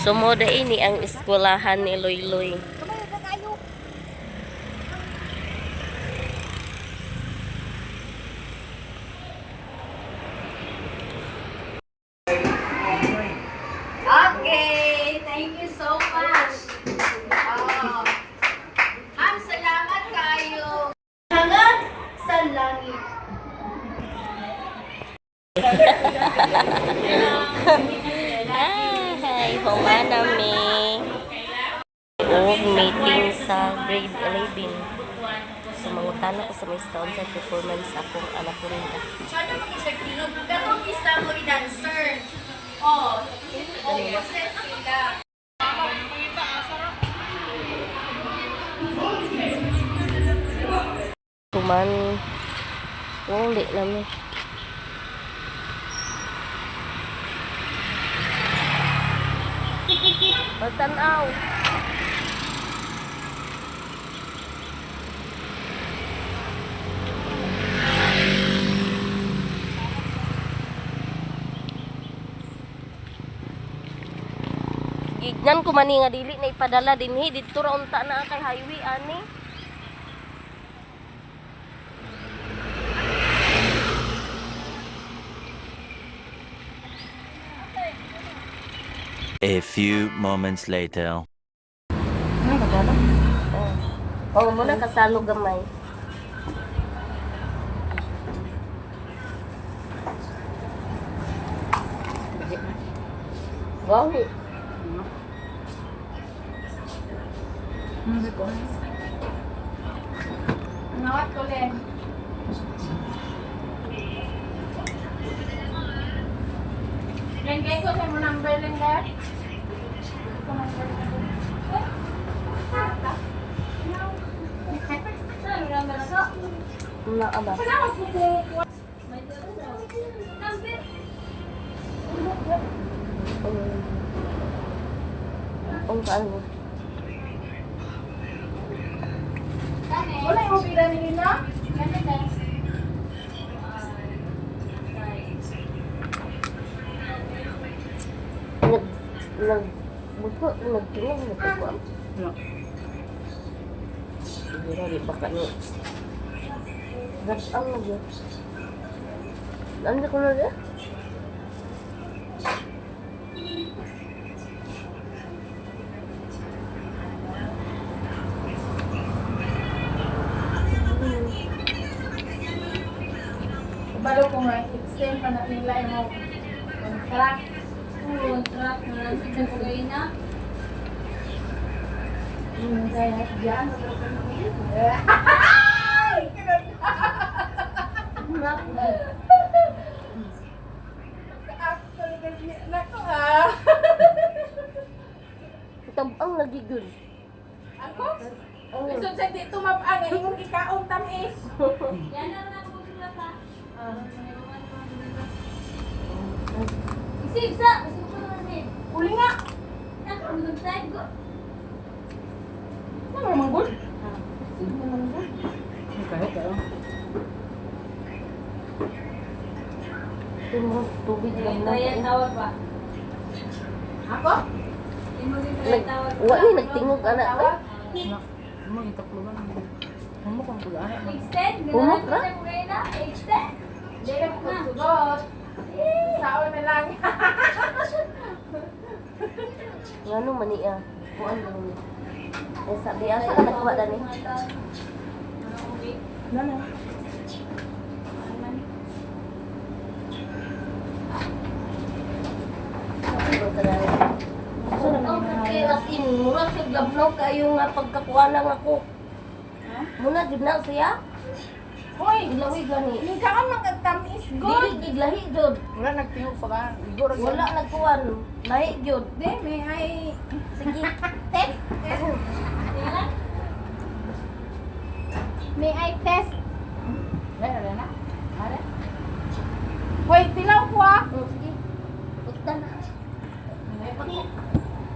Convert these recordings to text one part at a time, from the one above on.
Sumoda ini ang eskwelahan ni Loy-Loy. Okay, thank you so much. Oh. Ma'am, salamat kayo. Hangat sa langit. Hi, humana mi. Og meeting sa grade 11. So, mangutana ko sa mga taon sa performance akong anak ko rin. Siya naman isa tinog. Katong isa mo i-dancer. Oh, set sila. Kuman, uli namin. Magtanaw. Gignan ko mani nga dili na ipadala dinhi dito ra unta na kay highway ani. A few moments later. Oh, muna kasalo gamay. Wow. Nawat ko len. Lengkay ko sa mo number lang dad. Wala aba. Ang kaan mo. Wala yung pila nila. Buto, nagtingin, nagkakuan. No. Hindi rin, baka ni. Gasang na yun. Ano ko na rin? Balo ko nga, extend pa na nila yung contract. Contract na lang sa kugay na. Kaya diyan. Tabang lagi gun. Ako? Gusto sa dito mapang imong ikaon tamis. Yan na lang ako sulat ha. Isip sa, gusto ko naman din. Uli nga. Ako mag-type ko. Ano naman good? Kahit ano. Tumos, tubig lang na. tawag ba? Ako? Wala ni nagtingog anak ko. Mo itakluban. Mo kung pag-ana. Extend. Umok ra? Extend. Hindi na po sugot. Sao na lang. Ngano man niya? Kuan lang ni. Eh sabi asa ka nagkuha dani? Nana. As in, mura sa gablaw kayo nga pagkakuha lang ako. Muna, gibna siya? Hoy, Ilawi gani. hindi ka ka magtamis Dili, good. giglahi jud. Wala nagtingog pa ka. Igor Wala nagkuhan. Lahi jud. Di, may ay... Sige, test. May I test? Wala na. Are. Hoy, tilaw ko ah. Sige. Pagda na.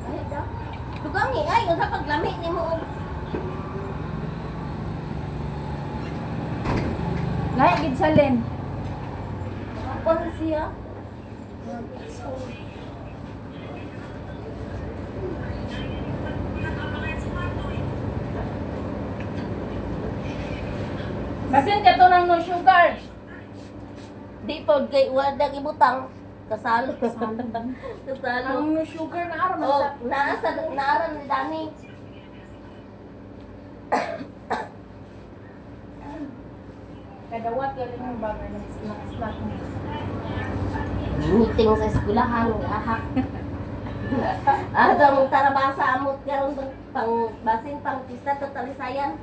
Ay, daw. Dugangi, ay, sa paglami ni mo. Lahat gid sa len. Ano siya? Basin ka to ng no sugar. Di po, kay wala ibutang. Kasalo. Kasalo. Ang no sugar na araw Oh, sa naaran ni Dani. kadawat galing ng bagay ng snack mo. Meeting sa eskwelahan, ahak. Atong tarabasa amot karon pang basin pang pista totalisayan.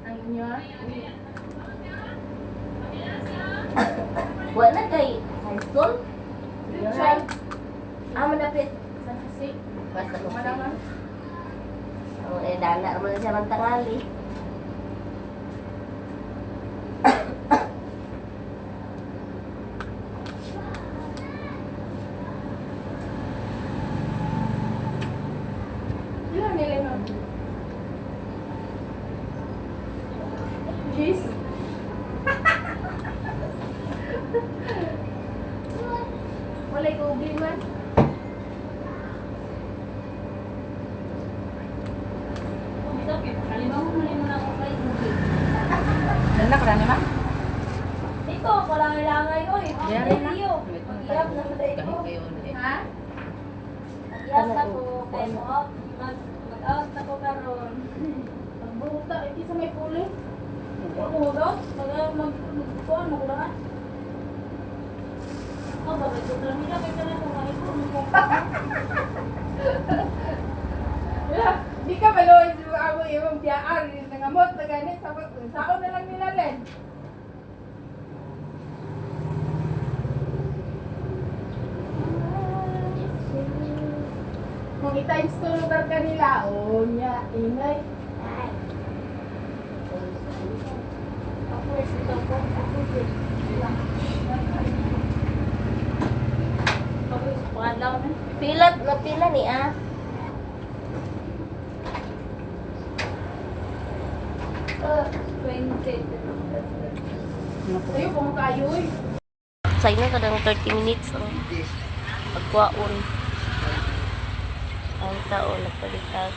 Ang inyo ah. Wala kay high school. Right. Malapit. Sa kasi. Basta mo Malaman. dana mo na siya ng tangali. Ilan nila no? Jeez. Wala ko man. Nana ka na, ma? Dito, walang ilangay ko eh. Diyan na. Mag-iap na sa dito. Kahit kayo ulit. Ha? Mag-iap na po. Kaya mag-out na po karon. Pagbuta, hindi sa may puli. Pagbuta, magkuhan, magulaan. Oh, bakit ko lang nila kaya na kung ano ko. Wala, di ka maloy sa ako yung biyaan. Nangamot na ganit. Sao na lang nila len. Kung i-times 2 lugar ka nila, oh, niya, ingay. Ako eh, ito po. Ako eh. Ako yung pangalaw na. Pilat na pila ni ah. Sa'yo, kung kayo eh. Sa'yo na kadang 30 minutes ang pagkuhaon. Ang taon na palitan.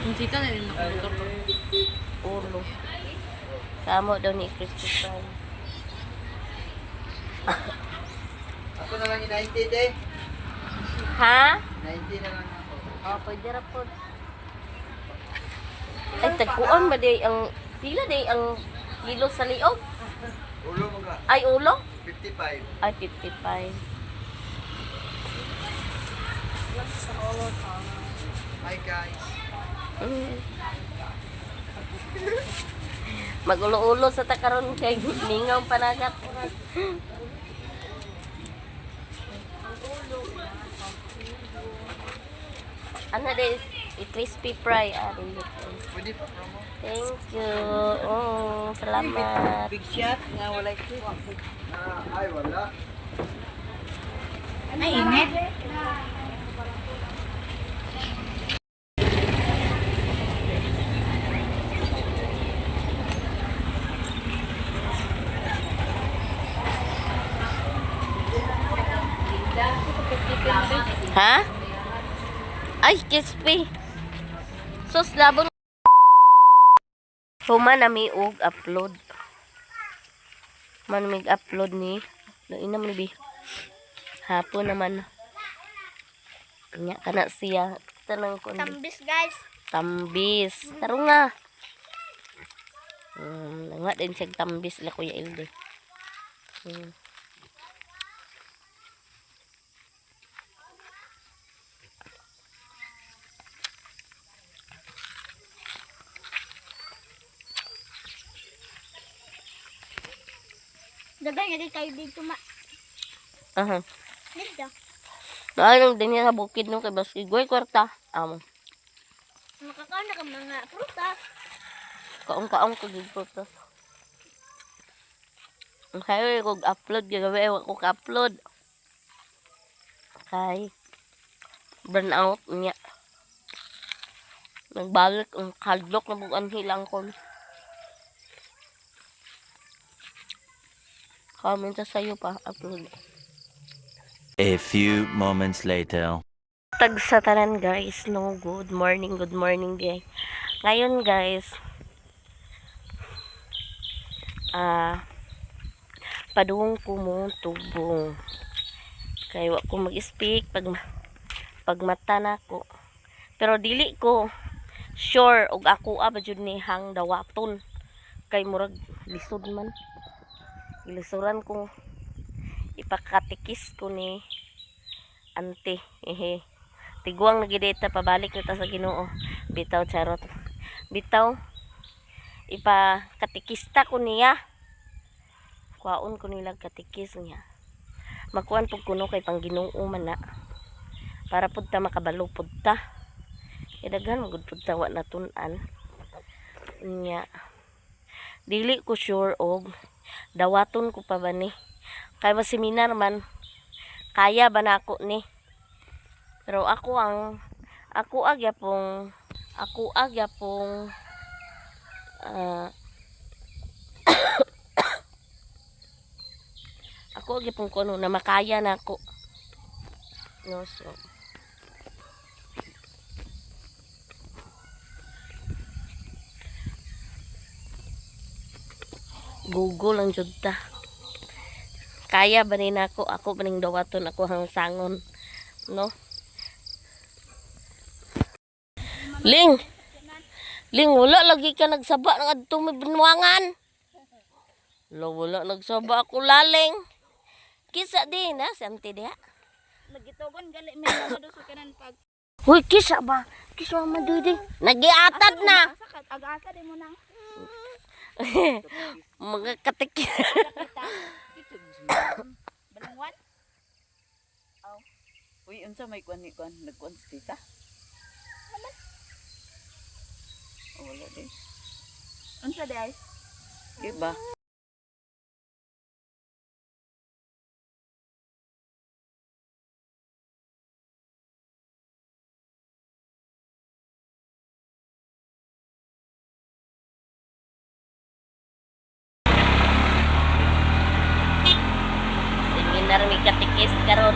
Hindi ka na rin nakamotor ko. Ulo. Samo daw ni Christopher. Ako na lang yung 90 day. Ha? 90 na lang ako. Oh, pwede ra po. Ay, tagkuan ba day ang pila day ang kilo sa liog? Ulo mo ka. Ay, ulo? 55. Ay, 55. Hi guys. Mm. Magulo-ulo sa takaron kay ningaw panagat. Ano din? Crispy fry. Pwede pa promo. Thank you. Salamat. Big shot nga wala ito. Ay wala. Ay, init. Ha? Ay, crispy. Sus, labon. Human na may upload. Man may upload ni. Doon naman bi. Hapon naman. Nya kana siya. Tanang ko. Tambis guys. Tambis. Taro nga. Nga din siya tambis la Kuya Ilde. Dagay nga di tayo dito ma. Aha. Dito. Naalang din niya sa bukid nung kay Baskigoy kwarta. Makakaon na ka mga prutas. Kaong-kaong ko gid photos. Kaya ko upload gagawa ko ka-upload. Kay burnout niya. Nagbalik ang kaldok na bukan hilang ko. Comment sa sayo pa upload. A few moments later. Tag sa tanan guys, no, good morning guys. Ngayon guys, padung ko mo tubong. Kay wa ko mag-speak pag mata na ko. Pero dili ko sure og ako ba jud ni hang dawaton. Kay murag lisod man. Ilisuran ko ipakatikis ko ni ante. Tiguang nagideta pabalik na ta sa Ginoo. Bitaw charot. Bitaw ipakatikista ko niya. Kuhaon ko nila katikis niya. Makuan pug kuno kay pang Ginoo man na. Para pud ta makabalo pud ta. Daghan magud pud ta wa natun-an. Nya. Dili ko sure og dawaton ko pa ba ni. Kay ba seminar man kaya ba na ako ni. Pero ako agya pong ako agya pong kuno na makaya na ako. No, so Google lang jud ta. Kaya ba rin ako ba ning dawaton ako hang sangon, no? Ling, wala lagi ka nagsaba ng adtong may binwangan. Wala nagsaba ako laling. Kisa din ha, samti diha. Nagitugon gali may maduso kanan pag Hoy, kisa ba? Kisa madudi. Nagiatad na. ag-asa din mo nang Mga katik. balangwan. Uy, unsa may kuan nagkuan sa tita? Wala din. Unsa day? Iba. Seminar may katikis karon.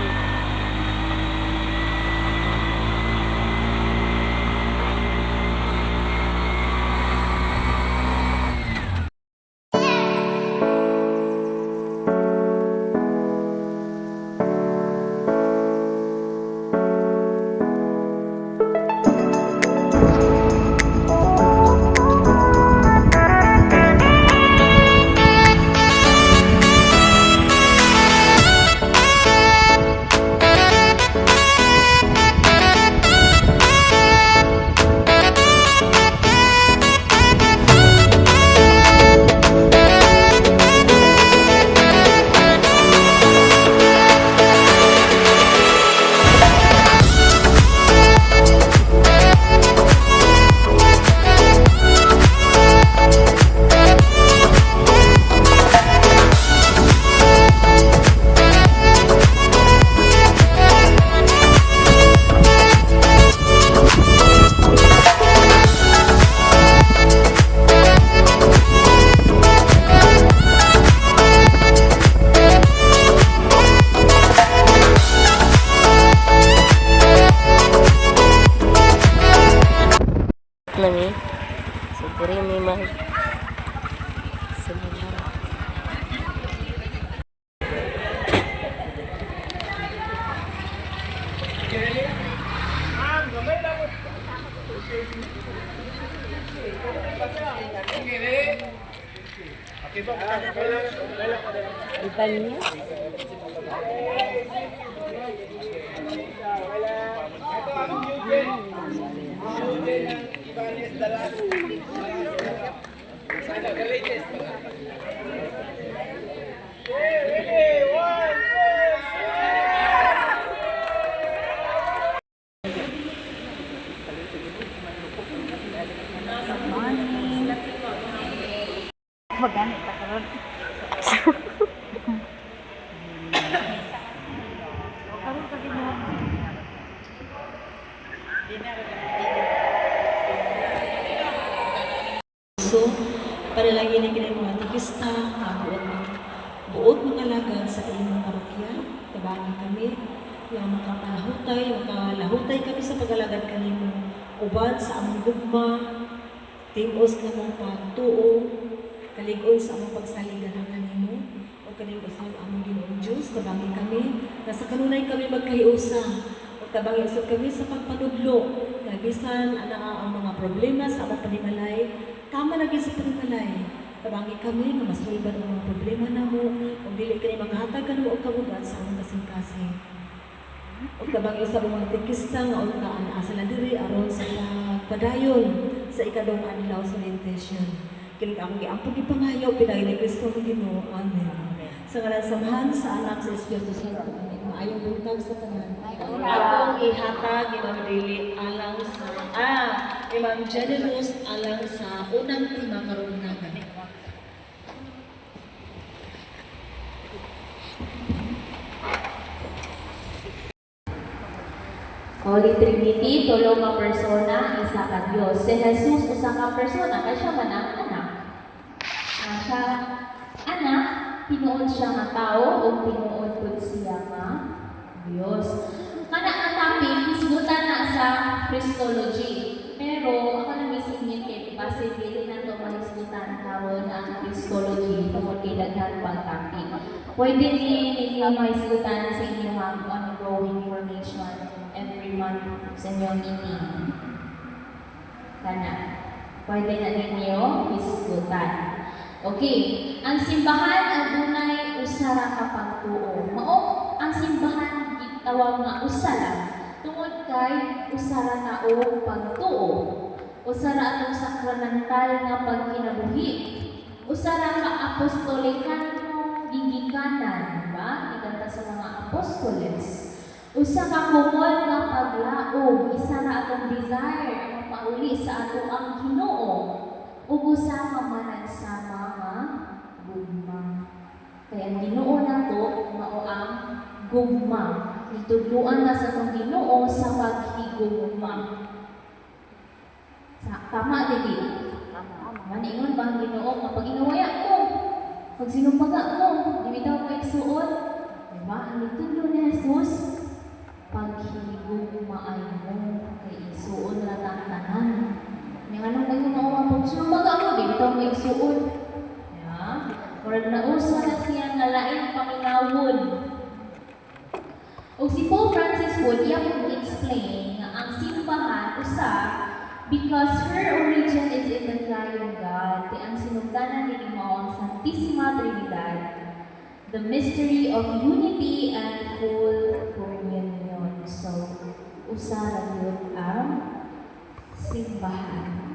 Nami. So, diri may mag seminar. Iba niya? Magani ta karon. So, panalangin na kinay mga tigista, buot mga lagad sa inyong parokya, tabangan kami, yung makalahutay kami sa pag-alagad kanimo, uban sa among gugma, timos na mong pagtuo, kalig-on sa among pagsaligan ang kanimo o kanimo usab among Ginoong Dios tabangi kami nga sa kanunay kami magkahiusa o tabangi usab kami sa pagpanudlo nga bisan ana ang mga problema sa among panimalay tama lagi sa panimalay tabangi kami nga masulban ang mga problema namo ug dili kini makahatag kanimo og kabugat sa among kasing-kasing ug tabangi usab ang mga tikista nga untaan asa na diri aron sa pagpadayon sa ikadong adlaw sa orientation. Kini ang giampog gipangayo pinay ni Kristo ang Ginoo. Amen. Sa ngalan sa Amahan, sa Anak, sa Espiritu Santo. Amen. Maayong buntag sa tanan. Atong ihatag ni Ma'am Lily alang sa ni Ma'am Jenny Luz alang sa unang tema karon natin. Holy Trinity, tulo nga persona, isa ka Dios. Si Jesus, usa ka persona, kaya siya man ang anak. Siya, anak, tinuod siya nga tao, o tinuod po siya nga Dios. Kana ang topic, hisgutan na sa Christology. Pero, ako na misingin kay base dili na ito mahisgutan karon ang Christology tungkol kay daghan pang topic. Pwede ninyo mahisgutan sa inyong ongoing formation every month sa inyong meeting. Kana. Pwede na ninyo hisgutan. Okay. Ang simbahan ang dunay usara ka pagtuo. Mao ang simbahan gitawag nga usara. Tungod kay usara na o pagtuo. Usara atong sakramental nga pagkinabuhi. Usara ka apostolikan gigikanan, ba? Ikanta sa mga apostoles. Usa ka kumon nga paglaom, isa na atong desire ang pauli sa ato ang Ginoo. Ug usa ka managsama nga gugma. Kaya ang Ginoo nato mao ang gugma. Itudluan na sa atong Ginoo sa paghigugma. Tama dili. Maningon ba ang Ginoo nga pag inawaya mo, pag sinumbaga mo, di bitaw mo igsuon, diba? Ang itudlo ni Jesus, paghigugmaan mo kay isuon na tanan. Yung anong Ginoo nga pag sinumbaga mo, di bitaw mo igsuon. Yeah. Murag nausa na siya nga lain paminawon. O si Pope Francis Wood, iya po explain nga ang simbahan usa because her origin is in the triune God. Ang sinugdanan ni mao ang Santissima Trinidad, the mystery of unity and full communion. So, usa yun ang simbahan.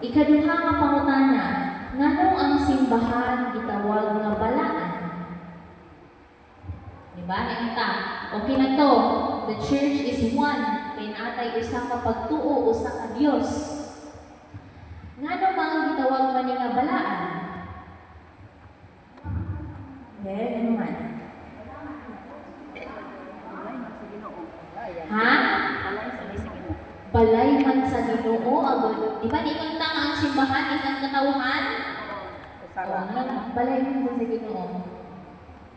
Ikaduha nga pangutana, nganong ang simbahan gitawag nga balaan? Diba? Nangita, okay na to. The church is one. Kaya naatay usa ka pagtuo, usa ka Dios. Ngano mga gitawag man nga balaan? Ano man? Ha? Balay man sa Ginoo. Di ba di kanta nga ang simbahan isang katawhan? Balay man sa Ginoo.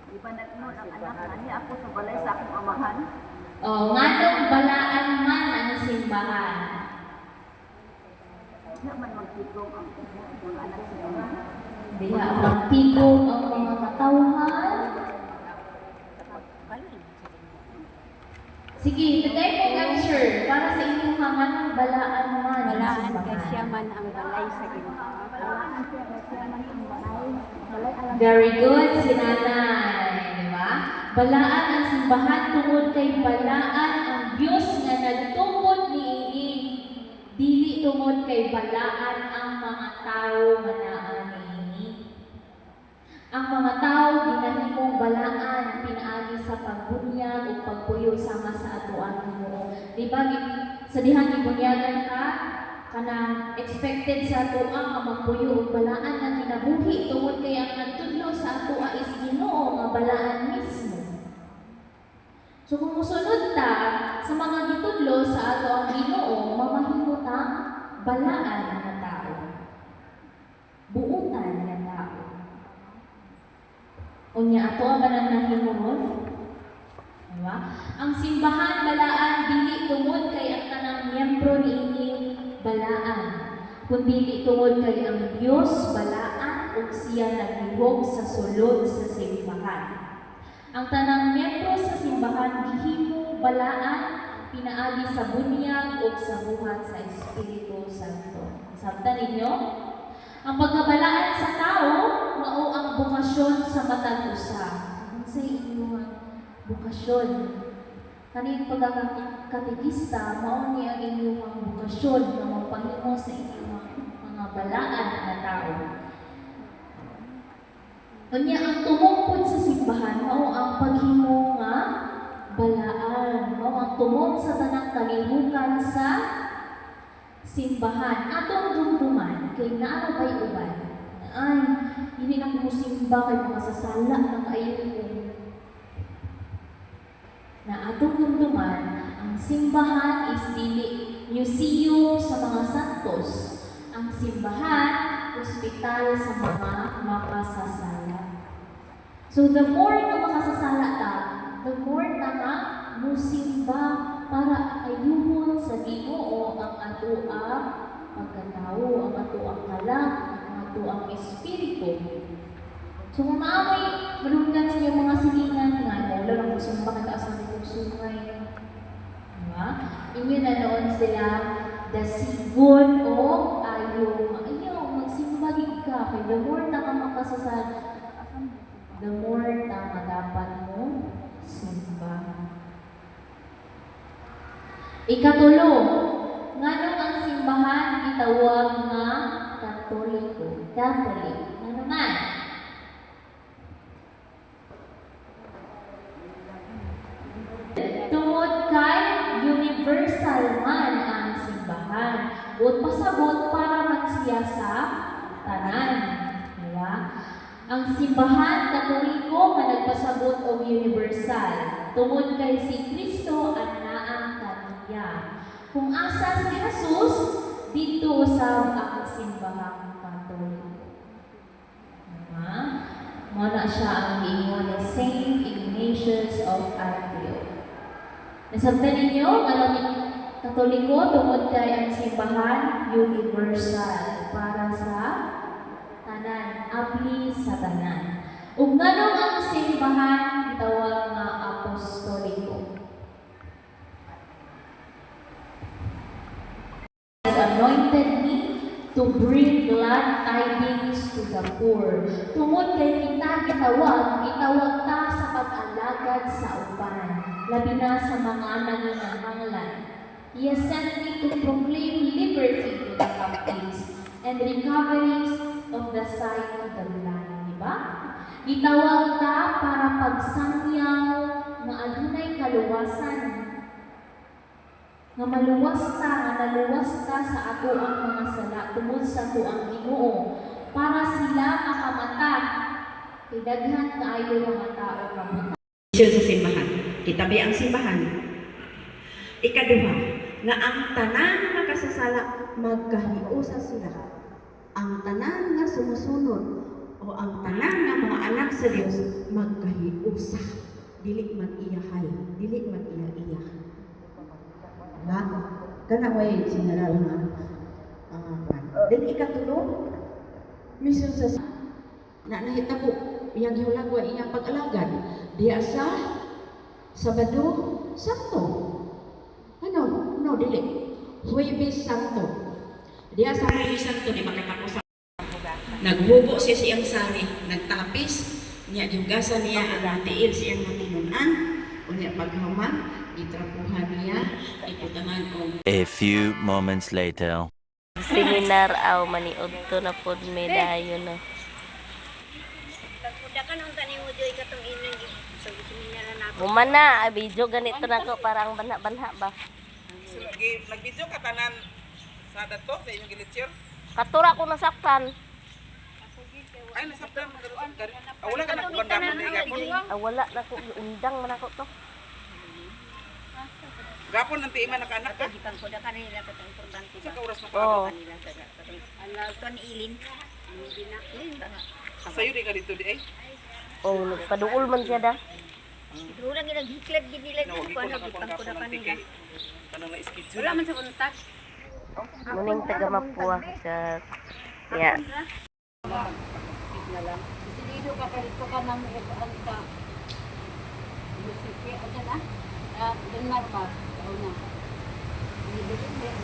Iba na mo ang anak ani ako sa balay sa akong amahan. Nganong balaan man ang simbahan? Di man magtigong ang mga anak sa amahan. Diha magtigong ang mga katawhan. Sige, tagay mo answer para sa inyong nganong balaan man ang Balaan simbahan. kay siya man ang balay sa Ginoo. Balaan siya kay siya man ang balay. Balay alam. Very good, si nanay. Diba? Balaan ang simbahan tungod kay balaan ang Diyos nga nagtungod niini. Dili tungod kay balaan ang mga tao nga naa niini. Ang mga tao ginahimong balaan pinaagi sa pagbunyag o pagpuyo sama sa atoan Ginoo. Diba sa dihang gibunyagan ka kanang expected sa atoa nga magpuyo og balaan nga kinabuhi tungod kay ang nagtudlo sa atoa is Ginoo nga balaan mismo. So kung musunod ta sa mga gitudlo sa ato ang Ginoo, mamahimo ta balaan nga tao. Buutan nga tao. Unya ato man ang nahimuron. Diba? Ang simbahan balaan dili tungod kay ang kanang miyembro niini balaan, kundi tungod kay ang Dios balaan o ug siya naglihok sa sulod sa simbahan. Ang tanang miyembro sa simbahan gihimo balaan, pinaagi sa bunyag ug sa buhat sa Espiritu Santo. Sabtan ninyo? Ang pagkabalaan sa tao mao ang bukasyon sa matag usa. Unsay inyong bukasyon? Kaning pagkakatekista mao ni ang inyong bukasyon nga magpahimo sa inyong mga balaan na tao. Unya ang tumungkod sa simbahan mao ang paghimo nga balaan, mao ang tumong sa tanang kalihukan sa simbahan. Atong dumduman kay naa bay uban. Ay, hindi na ko simba kay mga sasala na kaayo ko. Na atong dumduman, ang simbahan is dili museum sa mga santos. Ang simbahan, ospital sa mga makasasala. So the more na makasasala ta, the more na nga musimba para ayuhon sa Ginoo ang ato ang pagkatao, ang ato ang kalang, ang ato ang espiritu. So kung maamay malunggan sa iyong mga silingan nga, wala lang musumba ka taas ng sungay. Diba? Inyo na noon sila dasigon o ayaw magsimbagin ka kay the more na ka makasasala, the more na dapat mo simba. Ikatulo, nganong ang simbahan gitawag nga Katoliko. Catholic. Ano man? Tungod kay universal man ang simbahan. At pasabot para magsiya sa tanan. Diba? Ang simbahan Katoliko nga nagpasabot og universal. Tungod kay si Kristo ang naang kaniya. Kung asa si Jesus, dito sa ang simbahang Katoliko. Diba? Muna siya ang giingon ni Saint Ignatius of Antioch. Nasabtan ninyo, alam niyo, Katoliko, tungod kay ang simbahan, universal, para sa tanan, abli sa tanan. Ug nganong ang simbahan gitawag nga apostoliko. Has anointed me to bring glad tidings to the poor. Tungod kay kita gitawag ta sa pag-alagad sa uban, labi na sa mga nanginahanglan. He has sent me to proclaim liberty to the captives and recoveries of the sight to the blind. Diba? Gitawag ta para pagsangyaw nga adunay kaluwasan. Nga maluwas ta, nga naluwas ta sa ato ang mga sala tungod sa ato ang Ginoo para sila makamata. Kay daghan kaayo mga tao kamuta. Sa simbahan. Kitabi ang simbahan. Ikaduha, nga ang tanan nga kasasala magkahiusa sila. Ang tanan nga sumusunod o ang tanan nga mga anak sa Dios magkahiusa. Dili man iyahay, dili man iya-iya. Diba? Kana way general nga then ikatulo, mission sa na nahitabo iyang hulagwa iyang pag-alagad diya sa Sabado Santo. Ano? No, dili. Huwebes Santo. Diya sa Huwebes Santo di makatapos sa naghubo siya siyang sari, nagtapis niya jugasan niya ang tiil siyang matinunan unya paghaman itrapuhan niya iputangan og A few moments later. Seminar aw maniud to na pod medayo no. Humana, video ganito na ko parang banha-banha ba. Nag-video ka tanan sa dato sa inyong gilitsir? Katura ko nasaktan. Ay, nasabdan mo garuan. Wala ka nakubanda mo na gapon. Wala na ko undang man ako to. Gapon ng tiiman naka-anak ka? Gikan ko da kanila ka importante. Sa kauras mo Oh. pa. Ana kan ilin. Ilin ba? Sayo di ka dito di ay. Oh, nagpaduol man siya da. Siguro lang ginaghiklat gid nila Nawag dito ko ano na gikan kapag ko da gapon ng kanila. tike. Tanang na-schedule. Wala man sa kontak. Muning taga Mapua sa ya. na lang. Dito ka kalito ka ng ikuan ka. Musiki, ayan na. Denmark pa. Una. Dito din.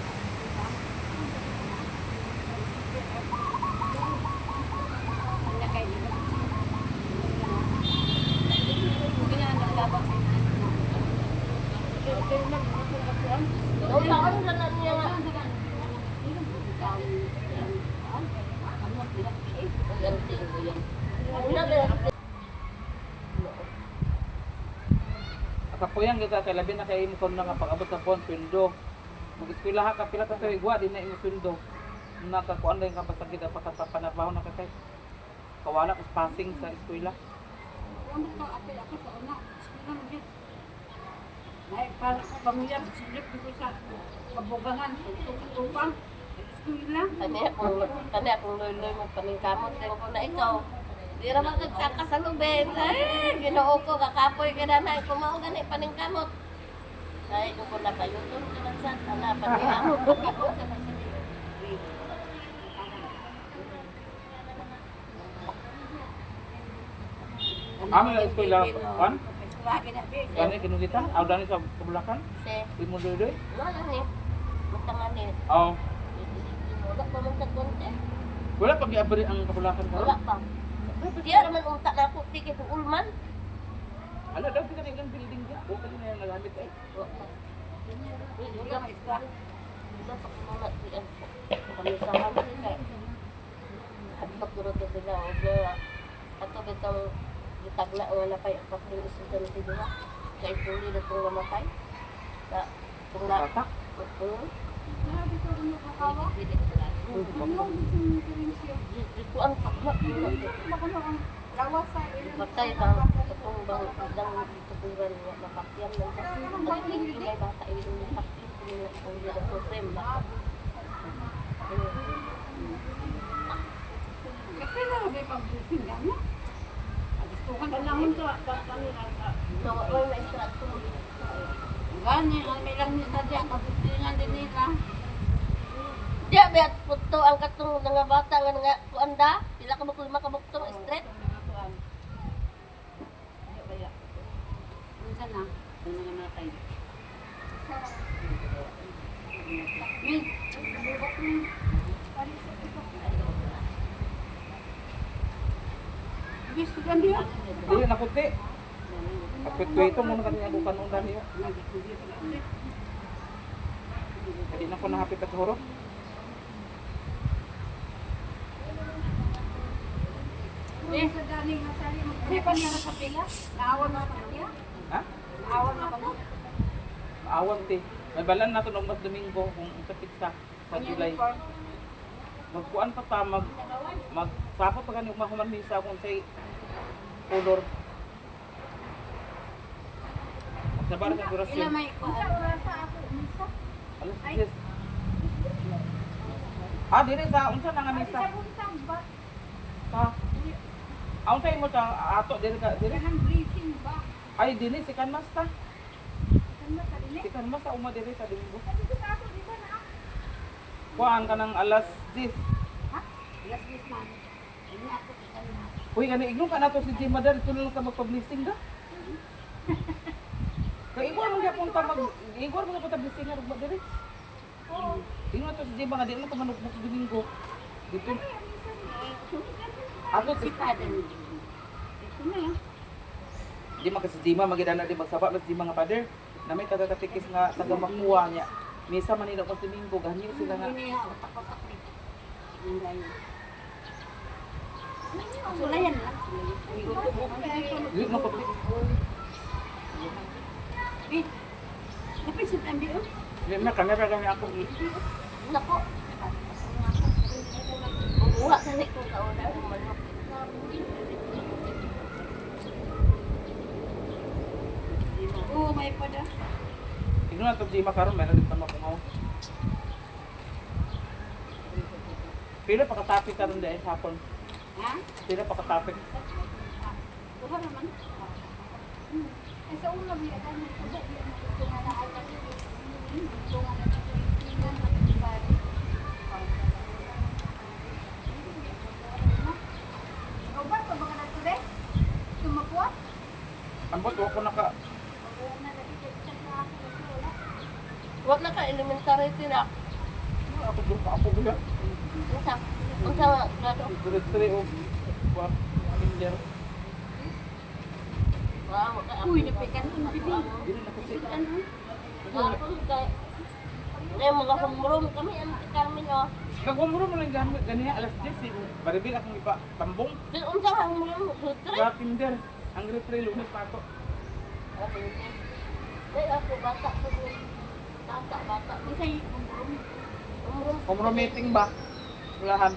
Ano kayo dito? Kaya naglabas sa inyo. Noong taon na lang niya nga. Kapuyan kita kay labi na kay imo kon nga pag-abot sa pon sweldo. Mag-eskwela ka pila ka kay igwa di na imo sweldo. Nakakuan lang ka basta kita panabaho na kay kawala kas passing sa eskwela. Ano ka apel ako sa una? Eskwela mo din. Nay para sa pamilya silip ko sa kabugangan tupang eskwela. Kani akong loy-loy mo paningkamot ko na ikaw. Di ra man kagsaka sa lubin. Ay, Ginoo ko kakapoy ka na na kumao gani paningkamot. Ay, ko na kayo to kan sa ana paningkamot. Amo na eskwela kan? Lagi na bi. Gani kinugita? Aw dani sa kabulakan? Si, Imo doy. wala ni. Mutangan ni. Aw, Wala pa man sa konti. wala pag giabri ang kabulakan karon. Wala pa. Diya raman unta na ako tiki ulman. Ala daw kita ning building dia. O kani na nagamit ay. Wala pa isda. Wala pa kumalat di ang kami sa kami kay. Hadlok duro to sila og ato bitong gitagla wala pa kapring isudan si duha. Kay puli na tong mamatay. Sa tungla. Tatak. Sabi ko ano kakawa? Ito ang takma. Baka mo ang lawas sa Patay bang itong bang idang tuturan nga mapakyan lang sa ang ingay bata yung mapakyan nila kung hindi ako frame ba. Kasi na may pag-busing yan na. Gusto ka na lang ito. So, wala may extraction. Gani, ang may lang nila dyan. Kabusingan din nila. Diya, may puto ang katong nga bata nga nga kuanda. Pila ka makulma ka buktong straight. Minsan na. Ano nga natay. Min, bubok min. Gusto ka niya? Dili na puti. Kapit-pito mo na kanya ako kanong dani yo. Hindi na ko nahapit at horo. Eh, sa galing na sali mo. Hindi pa niya sa pila? Naawan mo pa niya? Ha? Naawan mo pa mo? Awan ti. May balan na to nung mas Domingo kung sa pizza sa July. Magkuan pa ta magsapa pa kani umahuman misa kung say color. Sa bar sa Ila kurasyon. may kuha. Alas 10. Ah, dili sa unsa na nga misa? Ha? Aun tay mo ta ato dili ka dili. Kanang blessing ba? Ay dili si Kanmas ta. Ano sa dili? Si Kanmas ta uma dili sa Domingo. Dito sa ako, di ba na? Kuan ka ng alas 10. Ha? Alas 10 man. Ini ako sa kanina. Uy, gani igno ka na to si Jim Madal, tulong ka magpa-blessing da. Kay igor mo gyapon ta igor mo gyapon ta blessing nga rugma diri. Igno to si Jim nga di mo ka manugmok sa Domingo. Dito. Ako si Padan. Ito na lang. di man kasi Jima magidana di magsaba mas Jima nga father. Na may tagakatikis nga taga makuha niya. Misa man nila ko sa Domingo ganyo sila nga. Ini ha, utak-utak ni. Ang ganyan. Sulayan lang. Dili mo ko Eh, napisip ang biyo. Di na kamera kami ako. Nako. Uwa ka ni ko kauna ang manok. Oo, may pada. Igno na to Jima karon meron din tama ko. Pila pa katapik karon dai sa hapon. Ha? Pila pa katapik. Bukan naman. Sa una biya kan sa biya na ito nga na ay kasi ito nga na tingnan na bari. Ambot, wala ko naka... Wag na ka elementary sila. Ako doon pa ako biya. Unsa grado? Grade 3 o... What? Kinder. Wow, Uy, napikan ang bibi. Dili na kasi. Eh, mga humrom kami, ang Carmen, oh. Kagumuro mo lang ganyan, alas 10. Baribil akong ipa tambong. Then, unsa ka humrom? Hutre? Sa kinder. Ang grade 3, lunes pa ako. Ay, ako, bata ko. Bata. Isa'y umrum. Humrom. Compromising ba? Walahan.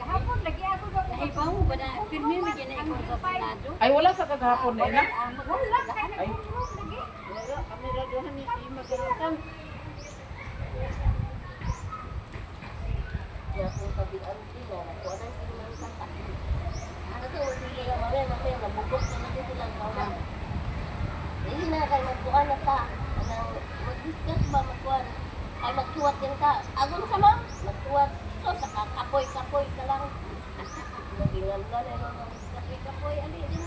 Kahapon, lagi ako daw. Nahibaw mo ba na pirmi mo dyan na ikaw sa Senado? Ay, wala sa kagahapon na ina. Wala, Ay, wala. Kami radyohan ni Magkakatan. Ya, kung kabilan sila, nakuha na sila ng kata. Kasi wala sila mamaya, nabugok na natin sila ang kawan. Hindi na kayo magkuha na ta. Mag-discuss ba magkuha? Ay, magsuwat din ka. Agon sa ma? Magsuwat. So, sa kapoy ka lang. Nagingan ka na yung kapoy. Ali, din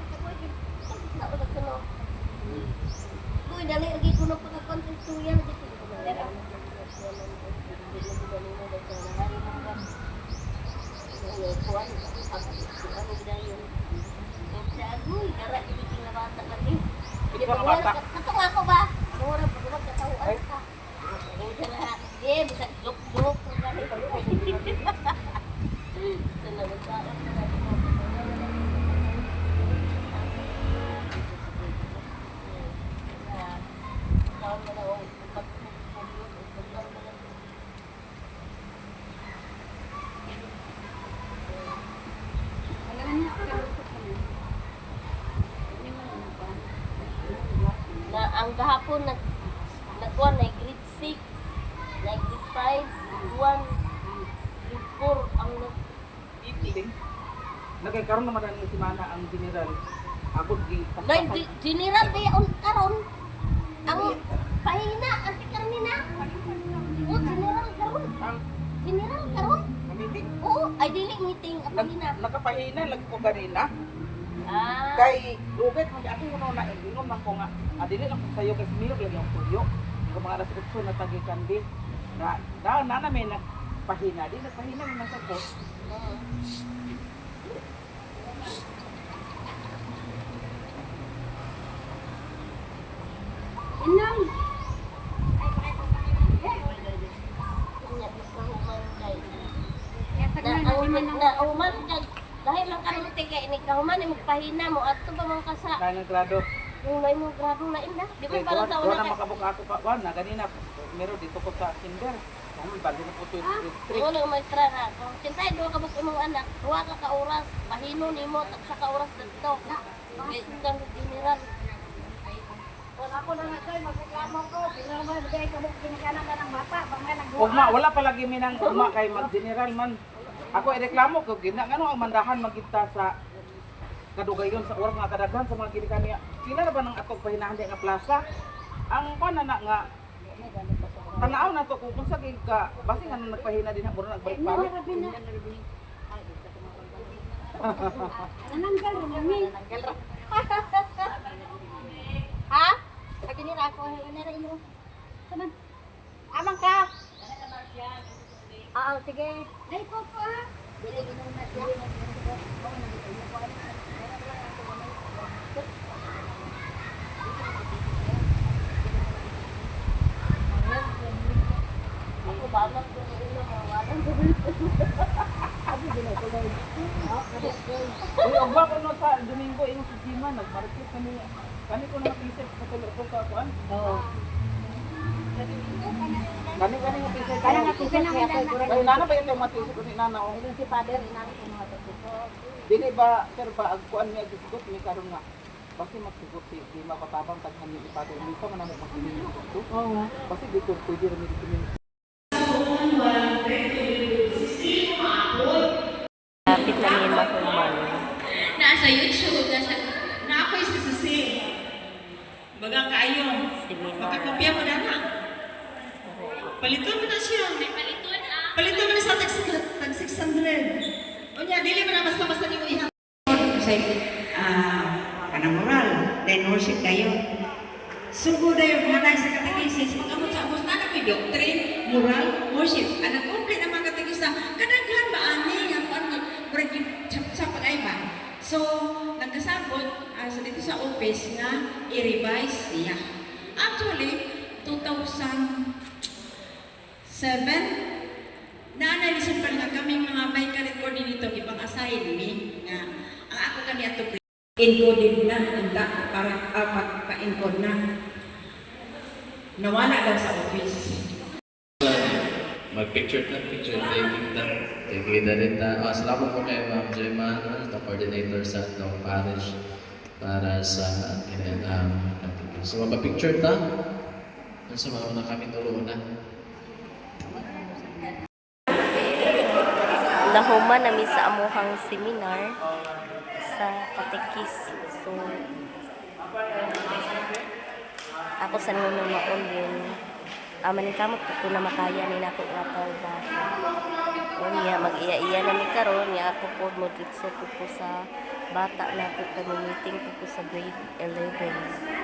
kapoy. Tapos na ulit ko no. Uy, dali, lagi ko na pagkakontest ko yan. Hindi ba ka bata? Katong ako ba? Mura pa gumag katahuan ka. Hindi na sige, bisa joke-joke. Na ang gahapon nagkuha na grade 6, na grade 5, 1, grade 4 ang Iting. Nagkakaroon naman ang simana ang general. Abot gi general ba yun karon? Ang pahina, ang tikarmina. Oo, general karon. ang General karon? meeting. Oo, ay dili meeting ang pahina. Nakapahina lagi ko ganina. Ah, Kay lugat mo ako kuno na ingon man ko nga. Adili lang ko sayo kasi miro lagi ang tuyo. Ko mga alas 8 na tagi kandi. Na may nagpahina di nagpahina man sa ko. Inang. na kag dahil lang karon tigay ni kahuman ni magpahina mo adto ba man ka sa Kaya ng grado. yung may mo grado na inda. Di ba Kay para sa wala una na ka makabuk ako pa wan na ganina. Meron dito ko sa kinder. Kami bali na po to street. wala may tra na. Kung kintay do ka bug imong anak, duha ka oras pahino nimo at sa ka oras dito. Kang general. Wala ako na nga tayo, magreklamo ko. Pinamay, bigay ka mo kinakanan ka ng bata. Bangay nagbuha. Ugma wala pa lagi minang ugma kay mag general man. Ako ireklamo ko gina ngano ang mandahan magita sa kadugayon sa oras nga kadaghan sa mga ginikanan niya. Pila na ba nang atok pahinahan di nga plaza? Ang pana na nga tanaw na to kung sa ka basi nga nung nagpahina din muro nagbalik pa. Nananggal rin kami. Ha? Lagi ni ako na rin mo. Saman. Amang ka. Oo, sige. Ay, po po ha. Ako ba man ko na mawalan. Uy, ugma ko no sa Domingo imong si Jima nagmarket kami. Kani ko na napisip sa tulo ko sa kuan. Oo. Kani nga pisip. Kaya nga pisip kaya ko Ay nana ba yung matisip ko ni nana o? si father, inanay ko mga pagkito. Dili ba sir ba ang kuan niya gisugot ni karon nga. Basi magsugot si Jima patabang taghan ni ipadol. Misa man namo magpili dito. Oo. Basi dito pwede rin dito ni. Kapit na niya mahuman. Nasa YouTube, na ako'y sisusi. Baga kayo. Magkakopya mo na na. Paliton mo na siya. Paliton mo na sa tag 600. O niya, dili mo na basta-basta ni mo ihang. Kasi, kanang moral, then worship kayo. Sugo na yung halay sa katekisis, pag-amot sa abos na may doctrine, moral, worship. Ang nag-complete ang mga katekista, kadaghan ba ani, ang sa pag-ay ba? So, nagkasabot dito sa office nga i-revise siya. Actually, 2007, na-analysis pa nga kami mga Michael coordinator, ibang assign me, nga ang ako kami ato encoded na, para pagpa-encode na. Nawala daw sa office. Mag-picture taking na. Taking na rin na. Salamat po kay Ma'am Gemma, na coordinator sa Tong Parish para sa so mag-picture ta. Sa mga na kami tuloon na. Nahuman namin sa amuhang seminar sa katekis. So, ako sa nunong maon din. Amanin kamot ito na makaya ni nato nga ba. O niya, mag-iya-iya na ni karon niya ako po mo ditso po sa bata na po kami meeting po sa grade 11.